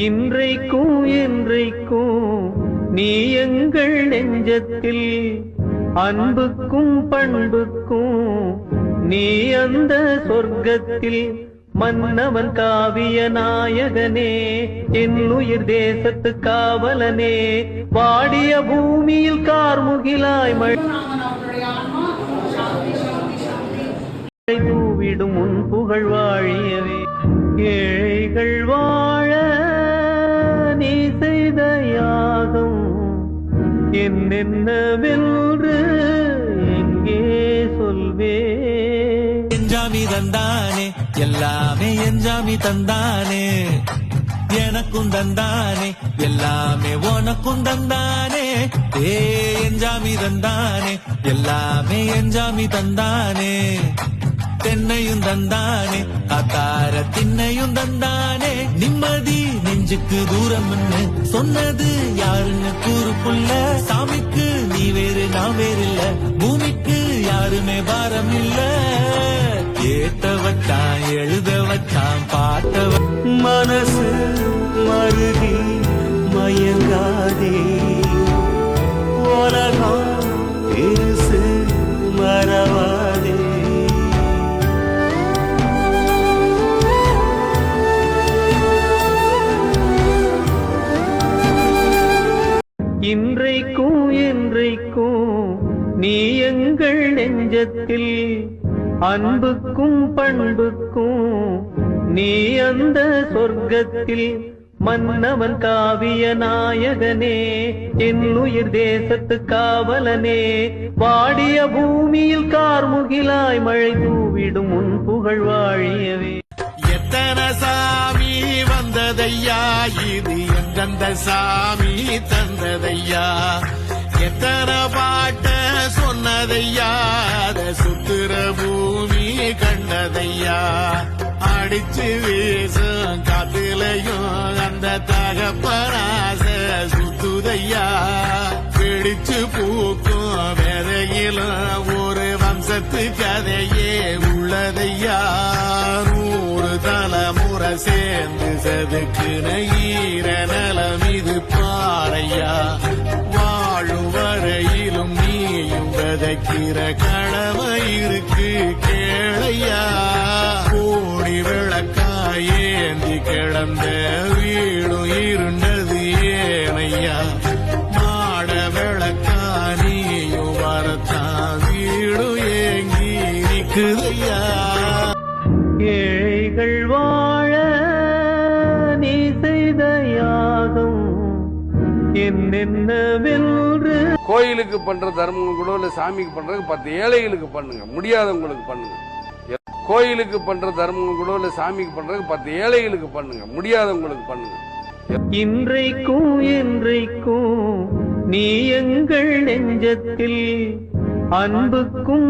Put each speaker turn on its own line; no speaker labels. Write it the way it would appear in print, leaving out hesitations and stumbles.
இன்றைக்கும் என்றைக்கும் நீ எங்கள் நெஞ்சத்தில், அன்புக்கும் பண்புக்கும் நீ அந்த சொர்க்கத்தில். மன்னவன் காவிய நாயகனே, என் உயிர் தேசத்து காவலனே, வாடிய பூமியில் கார்முகிலாய் மழை தூவிடும் உன் புகழ் வாழியவே. ஏழைகள் வாழ நீ செய்த யாகம் என்னென்னவென்று எங்கே சொல்வே.
என்ஜாமி தந்தானே எல்லாமே, என்ஜாமி தந்தானே எனக்கும் தந்தானே எல்லாமே, உனக்கும் தந்தானே. என்ஜாமி தந்தானே எல்லாமே, என்ஜாமி தந்தானே. தென்னையும் தந்தானே காத்தார திண்ணையும் தந்தானே. நிம்மதி நெஞ்சுக்கு தூரம் சொன்னது யாருன்னு கூறுக்குள்ள. சாமிக்கு நீ வேறு நான் வேறு இல்ல, பூமிக்கு யாருமே பாரம் இல்ல. ஏத்த வச்சான் எழுத வச்சான் பாட்ட.
மனசு மருகி மயங்காதே, உலகம் இருசு மறவாதே. இன்றைக்கும் என்றைக்கும் நீ எங்கள் நெஞ்சத்தில், அன்புக்கும் பண்புக்கும் நீ அந்த சொர்க்கத்தில். மன்னவன் காவிய நாயகனே, என் உயிர் தேசத்து காவலனே, வாடிய பூமியில் கார்முகிலாய் மழை தூவிடும் உன் புகழ் வாழியவே.
எத்தனை சாமி வந்ததையா, இது எந்தெந்த சாமி தந்ததையா. எத்தனை பாட்ட சொன்னதையா, அத சுத்துற பூமி கண்டதையா. அடிச்சு வீசும் காத்திலையும் அந்த தகப்பனாச சுத்துதையா. பிடிச்சு பூக்கும் விதையிலும் ஒரு வம்சத்து கதையே உள்ளதையா. 100 தலைமுறை சேர்ந்து செதுக்குன ஈர நலம் இது பாறையா. வாழும் வரையிலும் நீயும் விதைக்கிற கடமை இருக்கு கேளையா. கோடி விளக்காய் ஏந்தி கிடந்த வீடும் இருண்டது ஏனையா. மாட விளக்கா நீயும் வரத்தான் வீடும் ஏங்கி நிற்குதையா.
ஏழைகள் வாழ நீ செய்த யாகம் என்னென்னவென்று.
கோயிலுக்கு பண்ற தர்மம் கூட இல்ல, சாமிக்கு பண்றது 10 ஏழைகளுக்கு பண்ணுங்க, முடியாதவங்களுக்கு பண்ணுங்க. கோயிலுக்கு பண்ற தர்மம் கூட இல்ல, சாமிக்கு பண்றது 10 ஏழைகளுக்கு பண்ணுங்க, முடியாதவங்களுக்கு பண்ணுங்க.
இன்றைக்கும் என்றைக்கும் நீ எங்கள் நெஞ்சத்தில், அன்புக்கும்